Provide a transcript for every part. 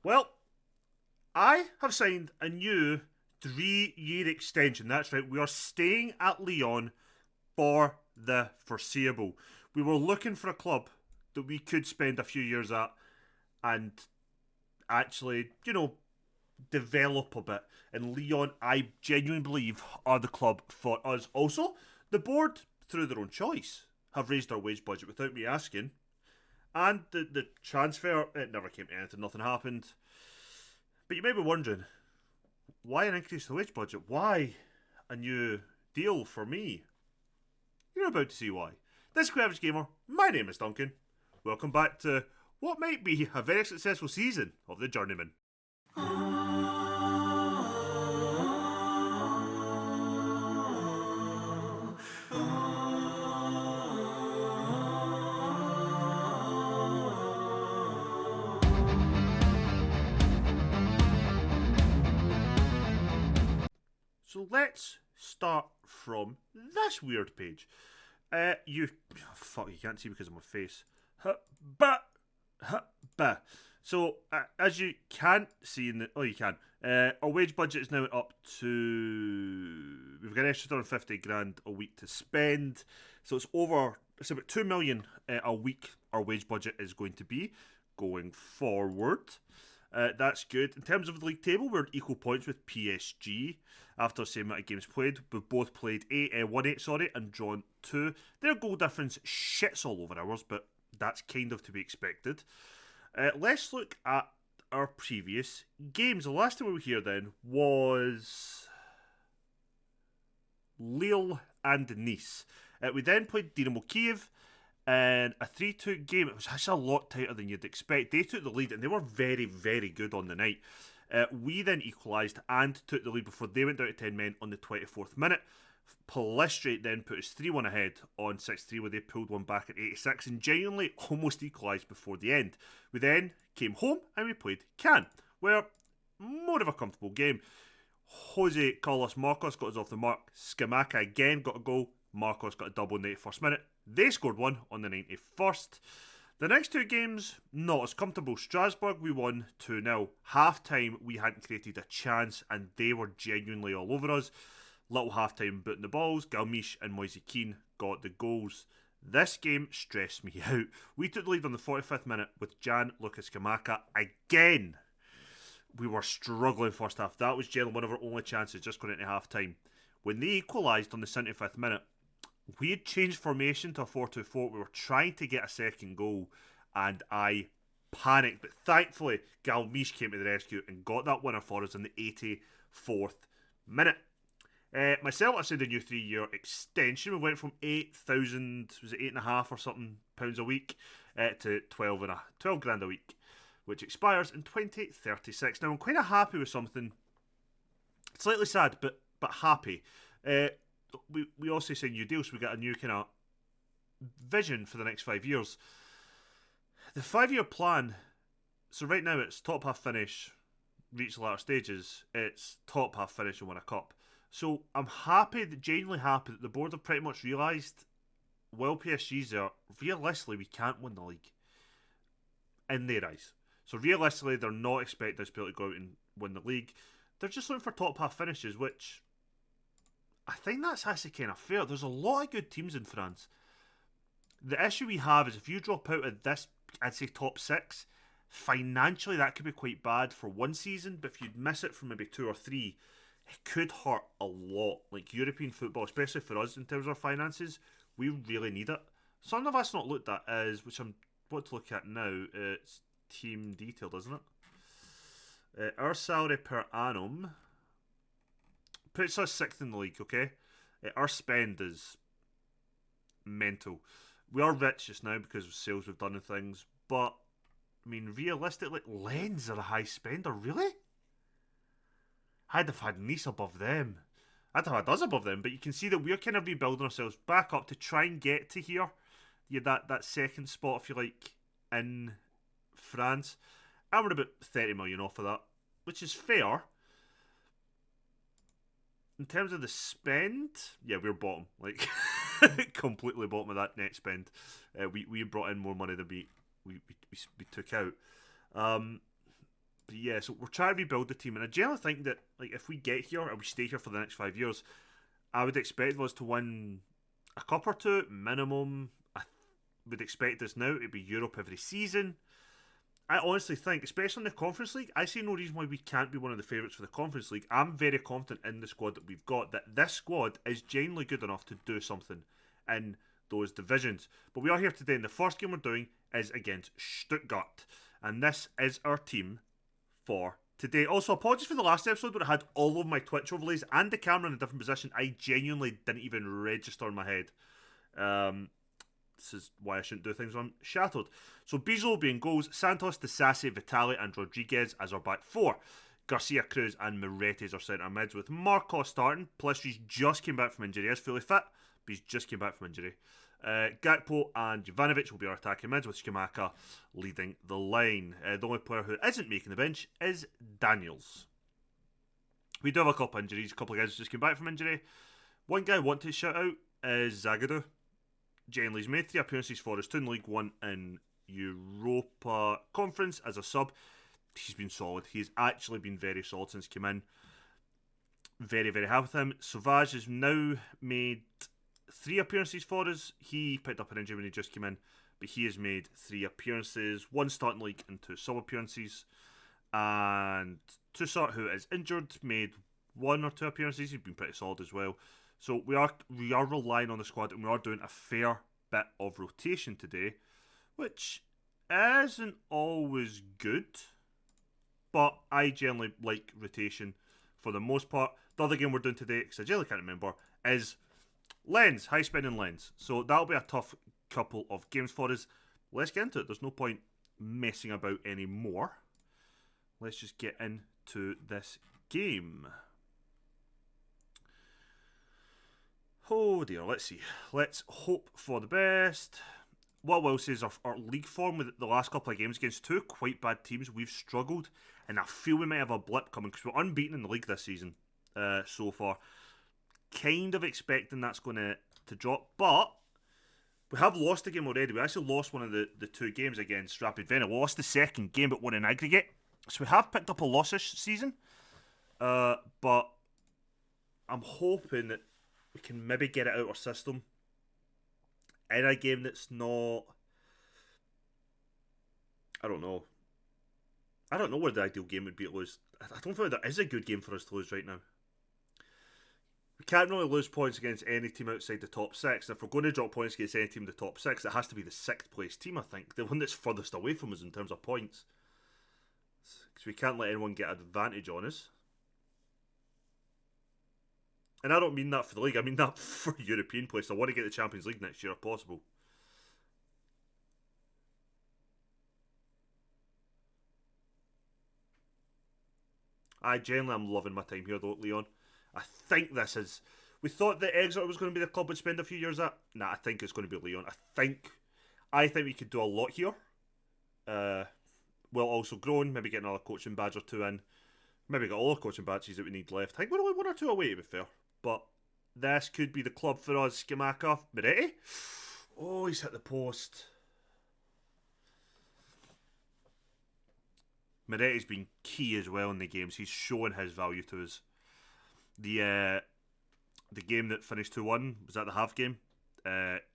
Well, I have signed a new 3-year extension. That's right, we are staying at Lyon for the foreseeable. We were looking for a club that we could spend a few years at and actually, develop a bit. And Lyon, I genuinely believe, are the club for us. Also, the board, through their own choice, have raised our wage budget without me asking. And the transfer, it never came to anything, nothing happened. But you may be wondering, why an increase in the wage budget? Why a new deal for me? You're about to see why. This is Average Gamer. My name is Duncan. Welcome back to what might be a very successful season of the Journeyman. So let's start from this weird page. You can't see because of my face. So, as you can't see you can. Our wage budget is now up to, we've got an extra 250 grand a week to spend. So it's about 2 million a week our wage budget is going to be going forward. That's good. In terms of the league table, we're at equal points with PSG after the same amount of games played. We've both played 1-8, and drawn 2. Their goal difference shits all over ours, but that's kind of to be expected. Let's look at our previous games. The last time we were here then was Lille and Nice. We then played Dynamo Kiev in a 3-2 game. It was actually a lot tighter than you'd expect. They took the lead and they were very, very good on the night. We then equalised and took the lead before they went down to 10 men on the 24th minute. Palestrate then put us 3-1 ahead on 6-3 where they pulled one back at 86 and genuinely almost equalised before the end. We then came home and we played Cannes, where more of a comfortable game. Jose Carlos Marcos got us off the mark. Scamacca again got a goal. Marcos got a double in the 81st minute. They scored one on the 91st. The next two games, not as comfortable. Strasbourg, we won 2-0. Half time, we hadn't created a chance, and they were genuinely all over us. Little half time booting the balls. Galmiche and Moise Keane got the goals. This game stressed me out. We took the lead on the 45th minute with Jan Lucas Kamaka again. We were struggling first half. That was generally one of our only chances just going into half time. When they equalised on the 75th minute, we had changed formation to a 4-2-4. We were trying to get a second goal and I panicked. But thankfully, Galmiche came to the rescue and got that winner for us in the 84th minute. Myself, I signed a new 3-year extension. We went from 8,000, was it 8.5 or something pounds a week to 12 grand a week, which expires in 2036. Now, I'm quite happy with something. Slightly sad, but happy. We also signed new deals, so we got a new kind of vision for the next 5 years. The 5-year plan, so right now it's top half finish, reach the latter stages, it's top half finish and win a cup. So I'm genuinely happy that the board have pretty much realised, while PSG's there, realistically we can't win the league. In their eyes. So realistically they're not expecting us to be able to go out and win the league. They're just looking for top half finishes, which I think that's actually kind of fair. There's a lot of good teams in France. The issue we have is if you drop out of this, I'd say top 6, financially that could be quite bad for one season, but if you'd miss it for maybe 2 or 3, it could hurt a lot. Like European football, especially for us in terms of our finances, we really need it. Something that's not looked at is, which I'm about to look at now, it's team detailed, isn't it? Our salary per annum puts us 6th in the league, okay? Our spend is mental. We are rich just now because of sales we've done and things, but I mean, realistically, Lens are a high spender, really? I'd have had Nice above them. I'd have had us above them, but you can see that we're kind of rebuilding ourselves back up to try and get to here. Yeah, that second spot, if you like, in France. And we're about 30 million off of that, which is fair. In terms of the spend, yeah, we're bottom. Like, completely bottom of that net spend. We brought in more money than we took out. But yeah, so we're trying to rebuild the team, and I generally think that like if we get here and we stay here for the next 5 years, I would expect us to win a cup or two minimum. I would expect us now to be Europe every season. I honestly think, especially in the Conference League, I see no reason why we can't be one of the favourites for the Conference League. I'm very confident in the squad that we've got, that this squad is genuinely good enough to do something in those divisions. But we are here today, and the first game we're doing is against Stuttgart. And this is our team for today. Also, apologies for the last episode where I had all of my Twitch overlays and the camera in a different position. I genuinely didn't even register in my head. This is why I shouldn't do things when I'm shattered. So Beazle will be in goals, Santos, Disasi, Vitali and Rodriguez as our back four. Garcia, Cruz and Miretes are centre mids with Marcos starting. Palistris just came back from injury. He is fully fit, but he's just came back from injury. Gakpo and Jovanovic will be our attacking mids with Skamaka leading the line. The only player who isn't making the bench is Daniels. We do have a couple of injuries. A couple of guys just came back from injury. One guy I want to shout out is Zagadou. Genuinely, he's made 3 appearances for us, 2 in League 1 and Europa Conference as a sub. He's been solid. He's actually been very solid since he came in. Very, very happy with him. Sauvage has now made 3 appearances for us. He picked up an injury when he just came in, but he has made 3 appearances, 1 starting league and 2 sub appearances. And Tussart, who is injured, made 1 or 2 appearances. He's been pretty solid as well. So we are relying on the squad, and we are doing a fair bit of rotation today, which isn't always good, but I generally like rotation for the most part. The other game we're doing today, because I generally can't remember, is Lens, high spinning Lens. So that'll be a tough couple of games for us. Let's get into it. There's no point messing about anymore. Let's just get into this game. Oh dear, let's see. Let's hope for the best. What I will say is our league form with the last couple of games against 2 quite bad teams, we've struggled, and I feel we might have a blip coming because we're unbeaten in the league this season so far. Kind of expecting that's going to drop, but we have lost a game already. We actually lost one of the 2 games against Rapid Vienna. We lost the second game but won in aggregate. So we have picked up a loss this season, but I'm hoping that we can maybe get it out of our system in a game that's not... I don't know where the ideal game would be to lose. I don't think there is a good game for us to lose right now. We can't really lose points against any team outside the top 6. If we're going to drop points against any team in the top 6, it has to be the 6th place team, I think. The one that's furthest away from us in terms of points. Because we can't let anyone get an advantage on us. And I don't mean that for the league, I mean that for European place. I want to get the Champions League next year if possible. I generally am loving my time here though, Leon. I think this is... We thought that Exeter was going to be the club we'd spend a few years at. Nah, I think it's going to be Leon. I think we could do a lot here. Well, also growing, maybe get another coaching badge or 2 in. Maybe get all the coaching badges that we need left. I think we're only 1 or 2 away, to be fair. But this could be the club for us. Skamaka. Miretti. Oh, he's hit the post. Miretti's been key as well in the games. He's shown his value to us. The game that finished 2-1, was that the half game?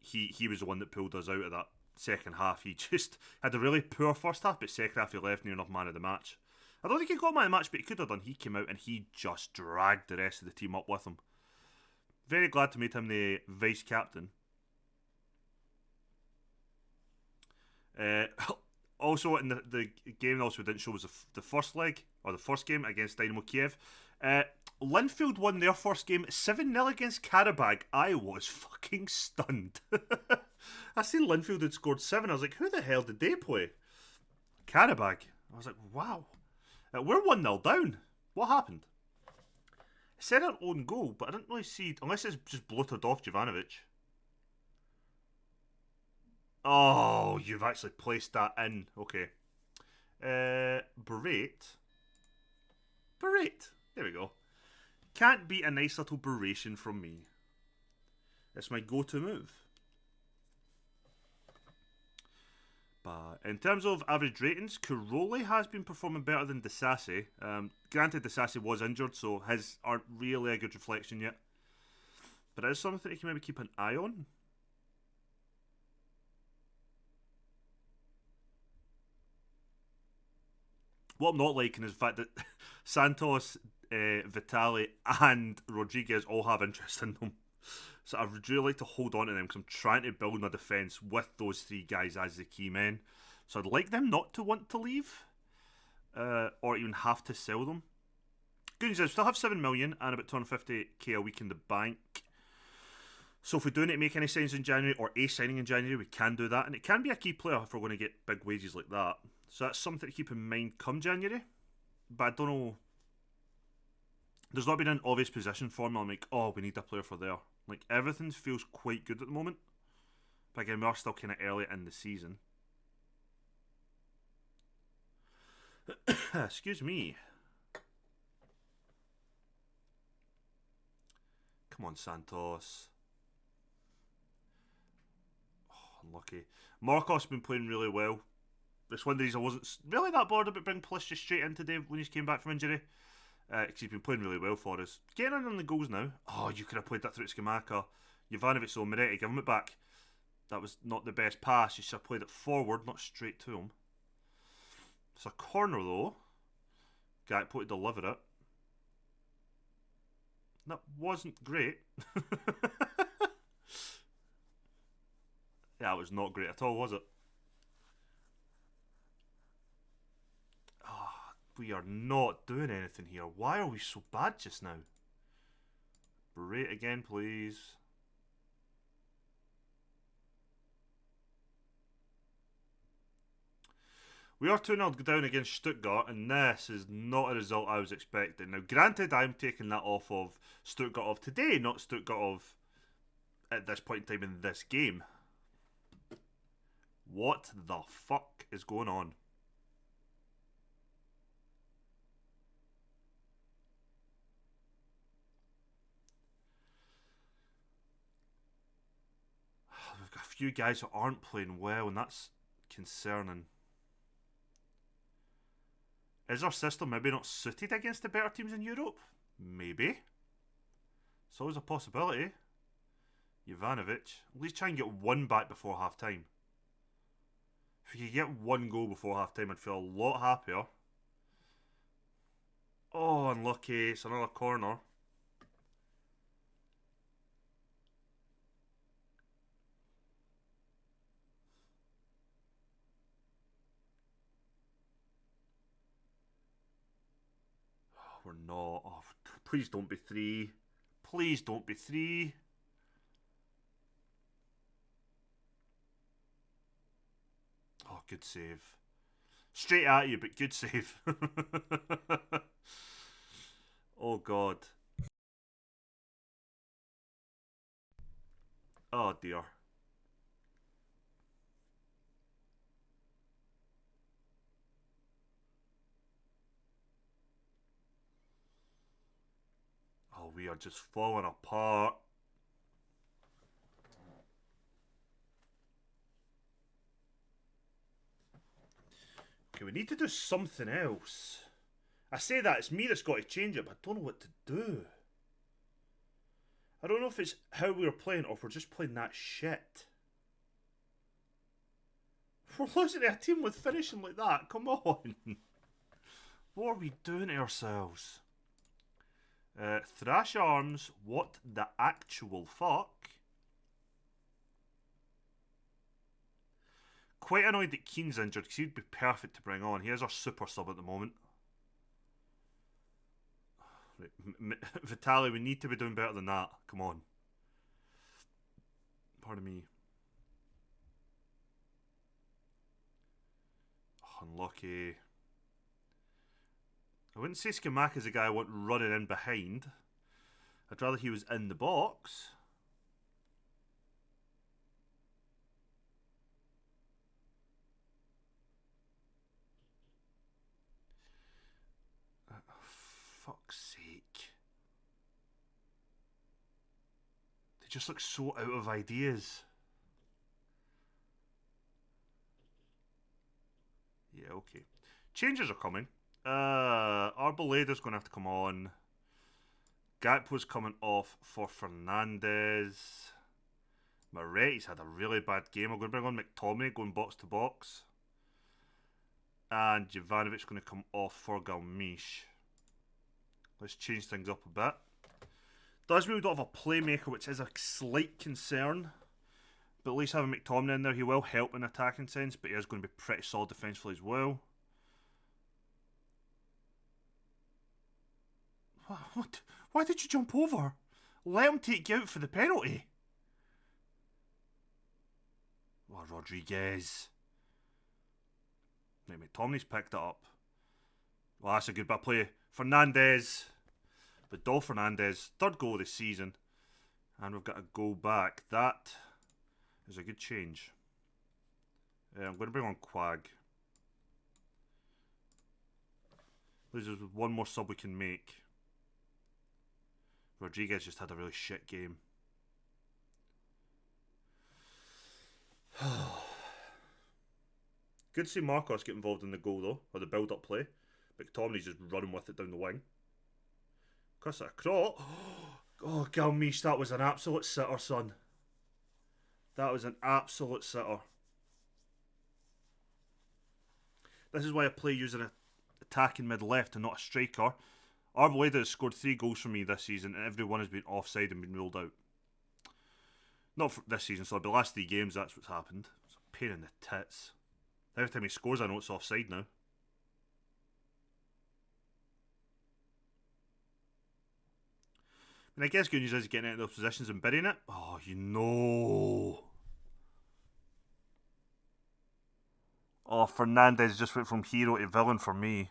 He was the one that pulled us out of that second half. He just had a really poor first half, but second half he left near enough man of the match. I don't think he got man of the match, but he could have done. He came out and he just dragged the rest of the team up with him. Very glad to make him the vice captain. Also, in the game also we didn't show was the first leg, or the first game against Dynamo Kiev. Linfield won their first game 7-0 against Karabag. I was fucking stunned. I seen Linfield had scored 7. I was like, who the hell did they play? Karabag. I was like, wow. We're 1-0 down. What happened? It said an own goal, but I didn't really see it, unless it's just blotted off Jovanovic. Oh, you've actually placed that in. Okay. Berate. There we go. Can't beat a nice little beration from me. It's my go-to move. In terms of average ratings, Caroli has been performing better than Disassi. Granted, Disassi was injured, so his aren't really a good reflection yet. But it is something that you can maybe keep an eye on. What I'm not liking is the fact that Santos, Vitali, and Rodriguez all have interest in them. So I would really like to hold on to them because I'm trying to build my defence with those three guys as the key men. So I'd like them not to want to leave, or even have to sell them. Good news is we still have 7 million and about 250k a week in the bank. So if we do need to make any signings in January or a signing in January, we can do that. And it can be a key player if we're going to get big wages like that. So that's something to keep in mind come January. But I don't know. There's not been an obvious position for me. I'm like, oh, we need a player for there. Like, everything feels quite good at the moment. But again, we are still kind of early in the season. Excuse me. Come on, Santos. Oh, unlucky. Marcos has been playing really well. It's one of the reasons I wasn't really that bothered about bringing Pulisic straight in today when he came back from injury. Because he's been playing really well for us. Getting in on the goals now. Oh, you could have played that through to Skamaka. Jovanovic or Moretti, give him it back. That was not the best pass. You should have played it forward, not straight to him. It's a corner though. Gakpo to deliver it. That wasn't great. Yeah, it was not great at all, was it? Oh, we are not doing anything here. Why are we so bad just now? Berate again, please. We are 2-0 down against Stuttgart, and this is not a result I was expecting. Now, granted, I'm taking that off of Stuttgart of today, not Stuttgart of at this point in time in this game. What the fuck is going on? We've got a few guys who aren't playing well, and that's concerning. Is our system maybe not suited against the better teams in Europe? Maybe. It's always a possibility. Jovanovic. At least try and get one back before half time. If we could get one goal before half time, I'd feel a lot happier. Oh, unlucky. It's another corner. Oh, we're not. Oh, please don't be 3. Please don't be 3. Oh, good save. Straight at you, but good save. Oh, God. Oh, dear. Oh, we are just falling apart. Okay, we need to do something else. I say that, it's me that's got to change it, but I don't know what to do. I don't know if it's how we were playing or if we're just playing that shit. We're losing to a team with finishing like that, come on. What are we doing to ourselves? Thrash Arms, what the actual fuck? Quite annoyed that Keane's injured because he'd be perfect to bring on. He is our super sub at the moment. Right. Vitali, we need to be doing better than that. Come on. Pardon me. Oh, unlucky. I wouldn't say Skamaka's a guy I want running in behind. I'd rather he was in the box. Fuck's sake. They just look so out of ideas. Yeah, okay. Changes are coming. Arbolade's going to have to come on. Gakpo's coming off for Fernandez. Moretti's had a really bad game. I'm going to bring on McTominay going box to box. And Jovanovic's going to come off for Galmiche. Let's change things up a bit. Does mean we don't have a playmaker, which is a slight concern. But at least having McTominay in there, he will help in attacking sense, but he is going to be pretty solid defensively as well. What? Why did you jump over? Let him take you out for the penalty. Oh, Rodriguez. Right, McTominay's picked it up. Well, that's a good bit of play. Fernandez. Vidal Fernandez. Third goal of the season. And we've got a goal back. That is a good change. I'm going to bring on Quag. There's one more sub we can make. Rodriguez just had a really shit game. Good to see Marcos get involved in the goal though, or the build-up play. McTominay's just running with it down the wing. Cuss it across. Oh, Galmiche, that was an absolute sitter, son. That was an absolute sitter. This is why I play using an attacking mid-left and not a striker. Arboleda has scored 3 goals for me this season, and every one has been offside and been ruled out. Not for this season, so the last 3 games, that's what's happened. It's a pain in the tits. Every time he scores, I know it's offside now. And I guess good news is getting out of those positions and burying it. Oh, you know. Oh, Fernandez just went from hero to villain for me.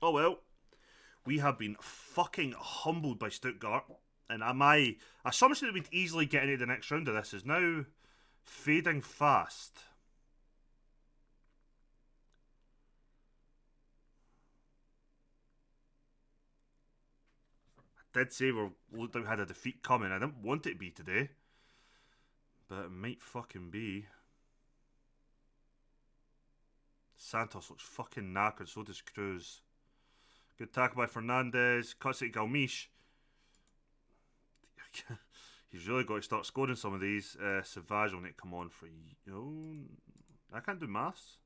Oh well. We have been fucking humbled by Stuttgart. And my assumption that we'd easily get into the next round of this is now fading fast. I did say we looked like we had a defeat coming. I didn't want it to be today. But it might fucking be. Santos looks fucking knackered, so does Cruz. Good tackle by Fernandez. Cuts it to Galmiche. He's really got to start scoring some of these. Savage will need to come on for you. I can't do maths.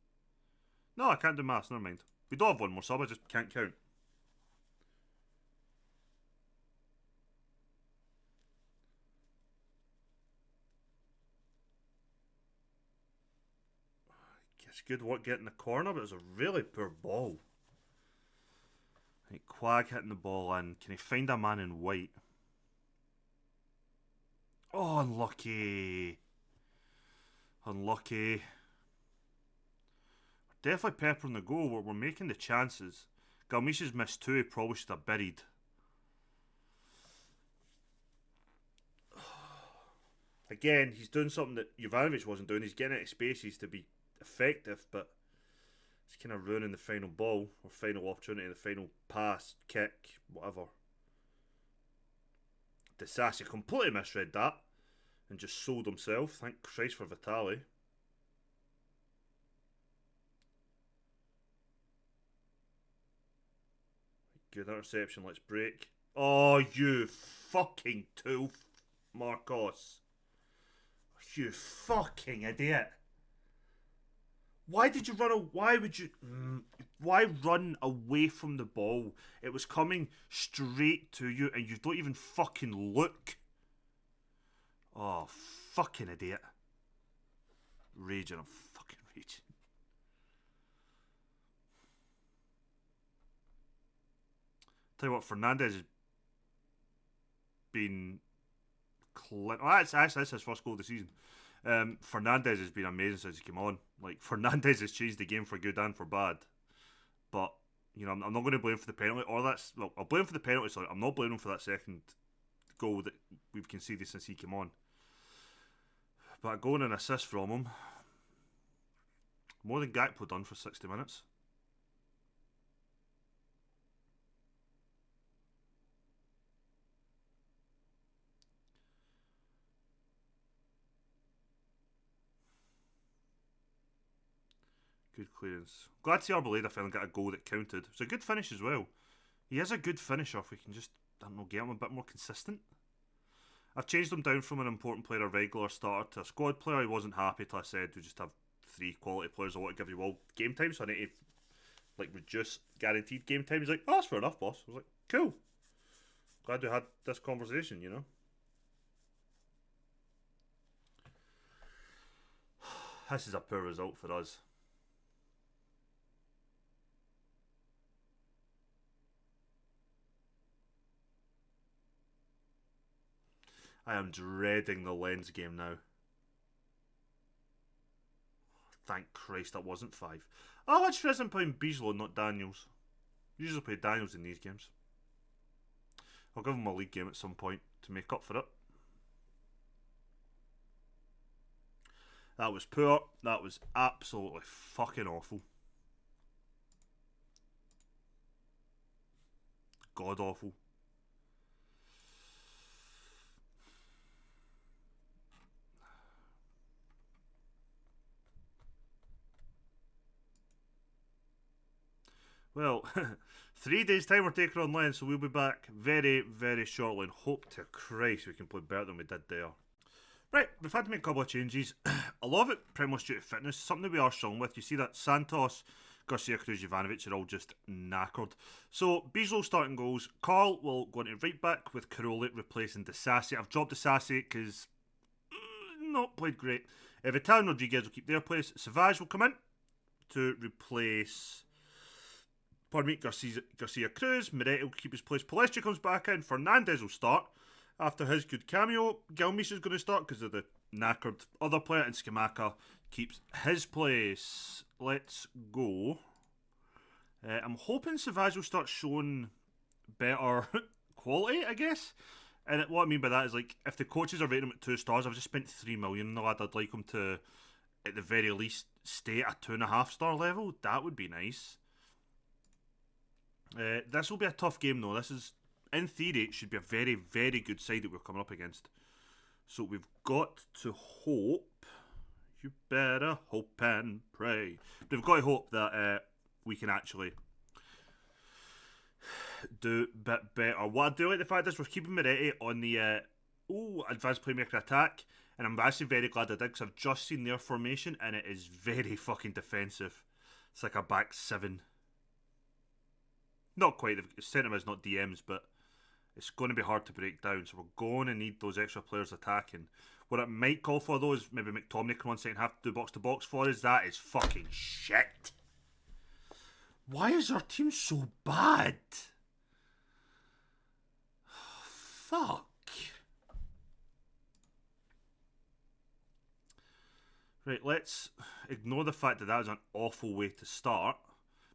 No, I can't do maths. Never mind. We don't have one more sub. I just can't count. It's good work getting the corner, but it was a really poor ball. Right, Quag hitting the ball in. Can he find a man in white? Oh, unlucky. Unlucky. We're definitely peppering the goal. We're making the chances. Galmiche's missed 2. He probably should have buried. Again, he's doing something that Jovanovic wasn't doing. He's getting into spaces to be effective, but it's kind of ruining the final ball or final opportunity, the final pass, kick, whatever. Disassi completely misread that and just sold himself. Thank Christ for Vitali. Good interception, let's break. Oh, you fucking tool, Marcos. You fucking idiot. Why did you run? Why would you? Why run away from the ball? It was coming straight to you, and you don't even fucking look. Oh, fucking idiot! Raging, I'm fucking raging. Tell you what, Fernandez has been. That's his first goal of the season. Fernandez has been amazing since he came on. Like, Fernandez has changed the game for good and for bad. But, you know, I'm not going to blame him for the penalty. I'll blame him for the penalty, sorry. I'm not blaming him for that second goal that we've conceded since he came on. But a goal and an assist from him. More than Gakpo done for 60 minutes. Good clearance. Glad to see Arboleda finally got a goal that counted. It's a good finish as well. He is a good finisher if we can just, I don't know, get him a bit more consistent. I've changed him down from an important player, a regular starter, to a squad player. He wasn't happy till I said we just have 3 quality players. I want to give you all game time, so I need to like reduce guaranteed game time. He's like, oh, that's fair enough, boss. I was like, cool. Glad we had this conversation, you know. This is a poor result for us. I am dreading the Lens game now. Thank Christ that wasn't 5. Oh, let's try I'm playing Bijlo, not Daniels. Usually play Daniels in these games. I'll give him a league game at some point to make up for it. That was poor. That was absolutely fucking awful. God awful. Well, 3 days time we're taking on Lens, so we'll be back very, very shortly, and hope to Christ we can play better than we did there. Right, we've had to make a couple of changes. A lot of it pretty much due to fitness, something that we are strong with. You see that Santos, Garcia, Cruz, Ivanovic are all just knackered. So, Bijlo starting goals. Carl will go into right back with Caroli replacing Disasi. I've dropped Disasi because not played great. Vital and Rodriguez will keep their place. Savage will come in to replace... Pardon me, Garcia Cruz. Miretti will keep his place. Palestra comes back in. Fernandez will start. After his good cameo, Galmiche is going to start because of the knackered other player, and Skamaka keeps his place. Let's go. I'm hoping Savage will start showing better quality, I guess. And what I mean by that is, like, if the coaches are rating him at 2 stars, I've just spent 3 million on the lad. I'd like him to, at the very least, stay at a 2.5 star level. That would be nice. This will be a tough game, though. This is, in theory, it should be a very, very good side that we're coming up against. So we've got to hope. You better hope and pray. We've got to hope that we can actually do a bit better. What I do like the fact is we're keeping Miretti on the advanced playmaker attack, and I'm actually very glad I did because I've just seen their formation and it is very fucking defensive. It's like a back 7. Not quite. The centre is not DMs, but it's going to be hard to break down. So we're going to need those extra players attacking. What it might call for, though, is maybe McTominay come on second half to do box to box for us. That is fucking shit. Why is our team so bad? Fuck. Right, let's ignore the fact that that was an awful way to start.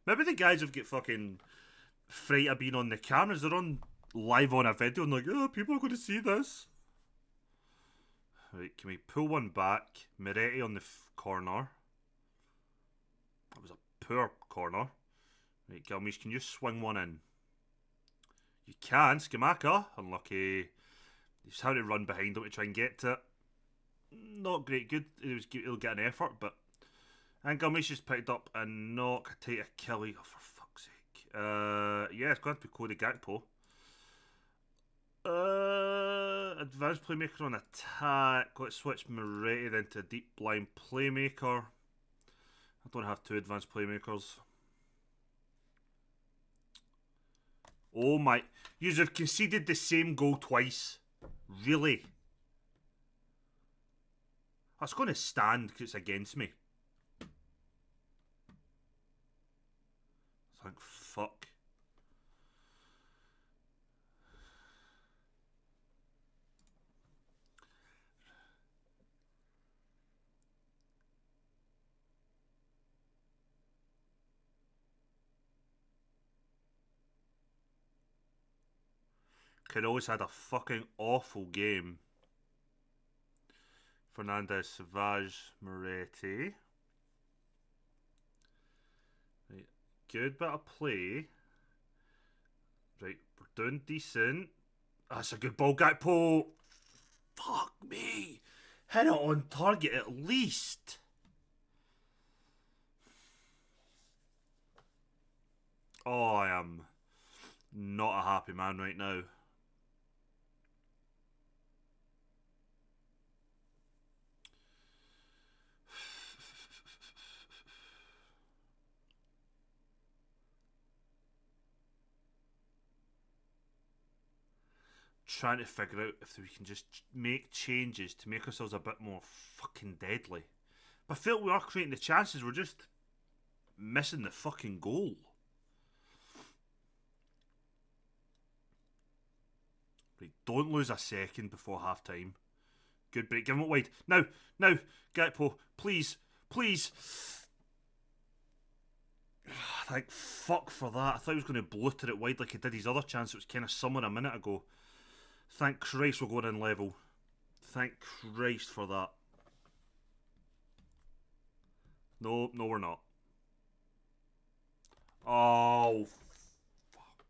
Maybe the guys have got fucking fright of being on the cameras. They're on live on a video and like, oh, people are going to see this. Right, can we pull one back? Miretti on the corner. That was a poor corner. Right, Galmiche, can you swing one in? You can. Skamaka, unlucky. He's having to run behind him to try and get to it. Not great good. He'll get an effort, but... And Galmiche has picked up a knock, a tight Achilles. Oh, for fuck's sake. Yeah, it's going to be Cody Gakpo. Advanced playmaker on attack. Let's switch Moretti then to deep line playmaker. I don't have 2 advanced playmakers. Oh my. You have conceded the same goal twice. Really? That's going to stand because it's against me. Thank fuck. Carol's had a fucking awful game. Fernandez, Savage, Moretti. Right, good bit of play. Right, we're doing decent. That's a good ball, Gakpo. Fuck me. Hit it on target at least. Oh, I am not a happy man right now. Trying to figure out if we can just make changes to make ourselves a bit more fucking deadly. But I feel we are creating the chances, we're just missing the fucking goal. Right, don't lose a second before half time. Good break, give him it wide. Now, Gakpo, please, please. Thank fuck for that. I thought he was going to blutter it wide like he did his other chance. It was kind of somewhere a minute ago. Thank Christ we're going in level. Thank Christ for that. No, we're not. Oh, fuck.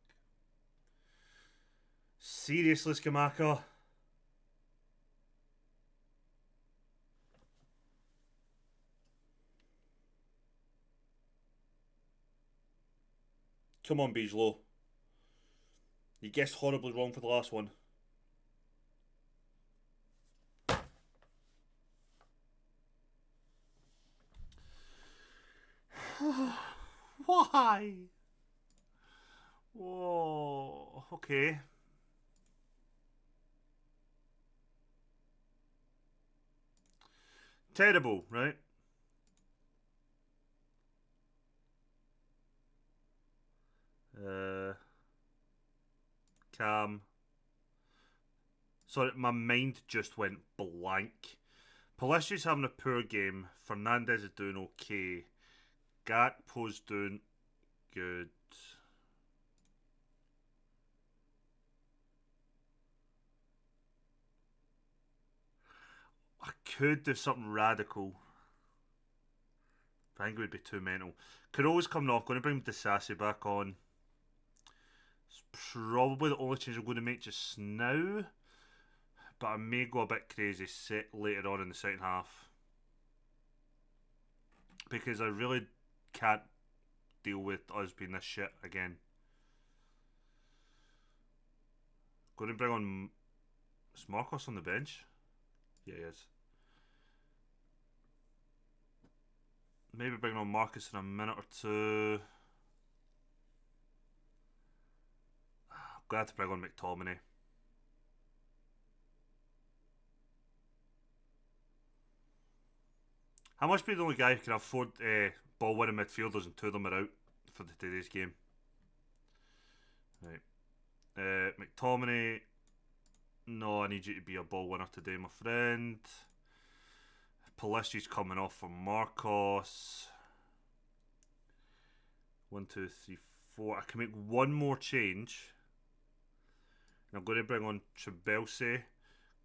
Seriously, Skamaka? Come on, Bijlow. You guessed horribly wrong for the last one. Why? Whoa, okay. Terrible, right? Cam. Sorry, my mind just went blank. Pelistrio's having a poor game. Fernandez is doing okay. Gakpo's doing good. I could do something radical. I think it would be too mental. Carolla's coming off. Going to bring Disasi back on. It's probably the only change I'm going to make just now. But I may go a bit crazy set later on in the second half. Because I really can't deal with us being this shit again. Going to bring on... Is Marcos on the bench? Yeah, he is. Maybe bring on Marcus in a minute or two. Glad to bring on McTominay. How much be the only guy who can afford ball winning midfielders and two of them are out for today's game? Right. McTominay. No, I need you to be a ball winner today, my friend. Pelistrio's coming off for Marcos. 1, 2, 3, 4. I can make one more change. And I'm going to bring on Trabelsi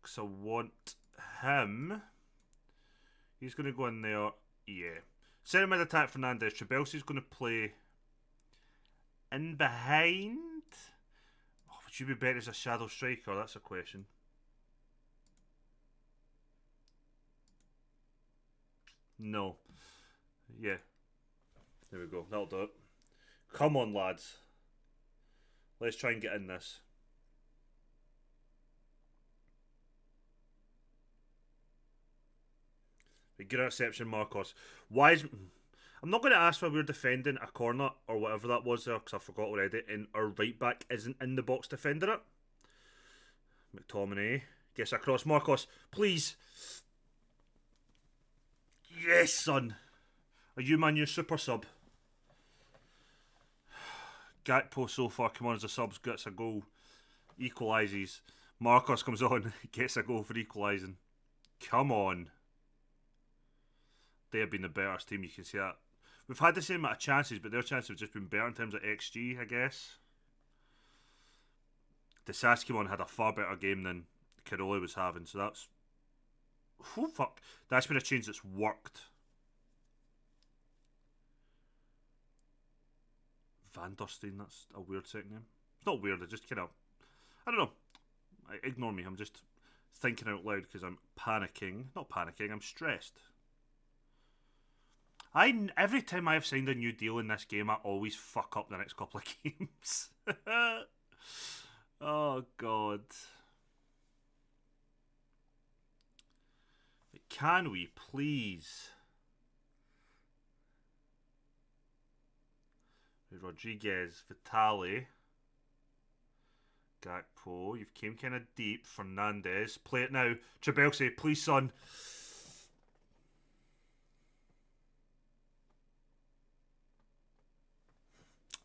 because I want him. He's going to go in there. Yeah. Centre mid attack Fernandez. Trabelsi's going to play in behind. Oh, would you be better as a shadow striker? That's a question. No. Yeah. There we go. That'll do it. Come on, lads. Let's try and get in this. Good interception, Marcos. Why is... I'm not going to ask why we're defending a corner or whatever that was there because I forgot already, and our right back isn't in the box defending it. McTominay gets across. Marcos, please. Yes, son. Are you my new super sub? Gakpo so far come on as a sub, gets a goal, equalises. Marcos comes on, gets a goal for equalising. Come on. They have been the better team, you can see that. We've had the same amount of chances, but their chances have just been better in terms of XG, I guess. The Saskimon had a far better game than Carolla was having, so that's... Oh, fuck. That's been a change that's worked. Van der Steen, that's a weird second name. It's not weird, I just kind of... I don't know. Ignore me, I'm just thinking out loud because I'm panicking. Not panicking, I'm stressed. Every time I have signed a new deal in this game, I always fuck up the next couple of games. Oh, God. Can we, please? Rodriguez, Vitali, Gakpo. You've came kind of deep. Fernandez. Play it now. Trabelsi, please, son.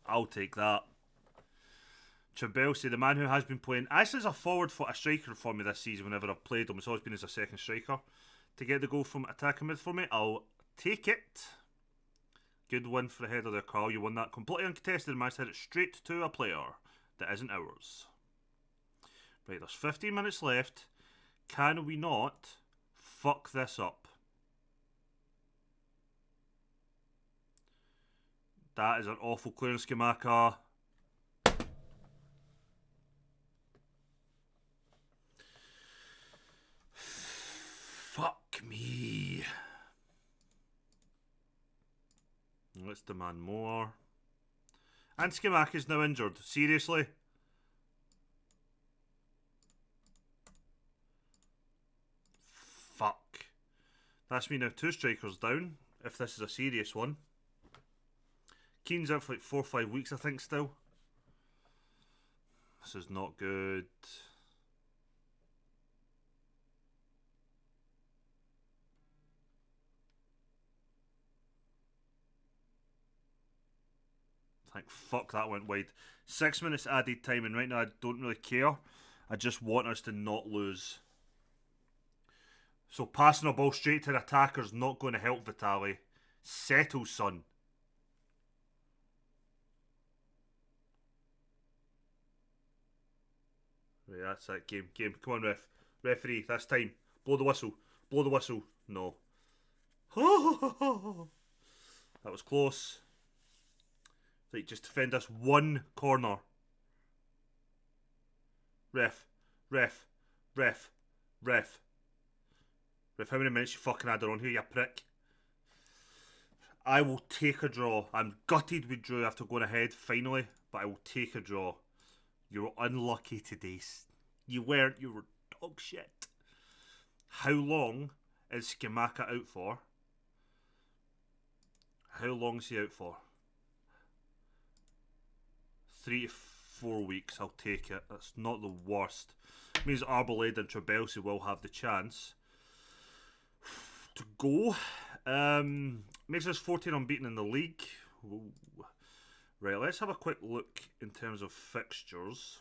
I'll take that. Trabelsi, the man who has been playing actually as a a striker for me this season whenever I've played him. It's always been as a second striker. To get the goal from attacking mid for me, I'll take it. Good win for the header there, Carl. You won that completely uncontested and managed to hit it straight to a player that isn't ours. Right, there's 15 minutes left. Can we not fuck this up? That is an awful clearance, Skamaka. Fuck me. Let's demand more. And Skamaka is now injured. Seriously? Fuck. That's me now 2 strikers down, if this is a serious one. Keane's out for like 4 or 5 weeks, I think, still. This is not good. Thank fuck that went wide. 6 minutes added time, and right now I don't really care. I just want us to not lose. So passing a ball straight to the attacker's not going to help Vitali. Settle, son. Right, that's it. Game. Come on, ref. Referee, that's time. Blow the whistle. Blow the whistle. No. That was close. Right, just defend us 1 corner. Ref. Ref, how many minutes you fucking added on here, you prick? I will take a draw. I'm gutted we drew after going ahead, finally, but I will take a draw. You were unlucky today. You weren't. You were dog shit. How long is Skamaka out for? How long is he out for? 3 to 4 weeks. I'll take it. That's not the worst. It means Arboleda and Trabelsi will have the chance to go. Makes us 14 unbeaten in the league. Ooh. Right, let's have a quick look in terms of fixtures.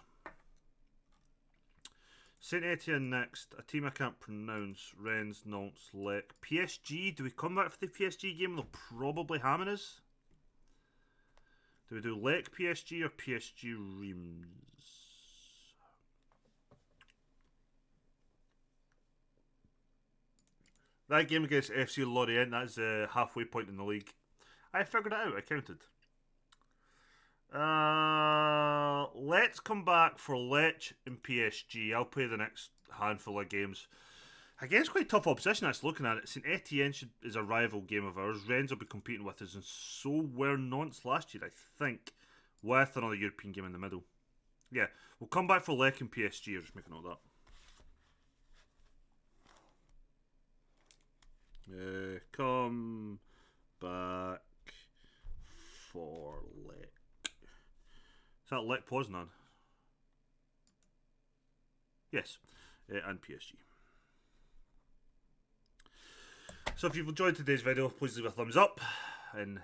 Saint Etienne next. A team I can't pronounce. Rennes, Nantes, Lec. PSG. Do we come back for the PSG game? They'll probably hammer us. Do we do Lec PSG or PSG Reims? That game against FC Lorient, that's a halfway point in the league. I figured it out, I counted. Let's come back for Lech and PSG. I'll play the next handful of games. Against quite tough opposition, that's looking at it. St Etienne is a rival game of ours. Rennes will be competing with us, and so were Nantes last year, I think, with another European game in the middle. Yeah, we'll come back for Lech and PSG. I'll just make a note of that. Come back for Lech. Is that Lech Poznan? Yes, and PSG. So if you've enjoyed today's video, please leave a thumbs up, and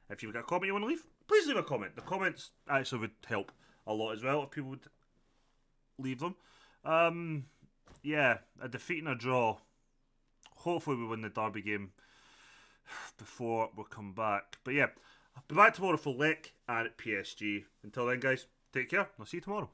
if you've got a comment you want to leave, please leave a comment. The comments actually would help a lot as well if people would leave them. Yeah, a defeat and a draw. Hopefully we win the derby game before we come back. But yeah, I'll be back tomorrow for Lech and PSG. Until then, guys, take care. I'll see you tomorrow.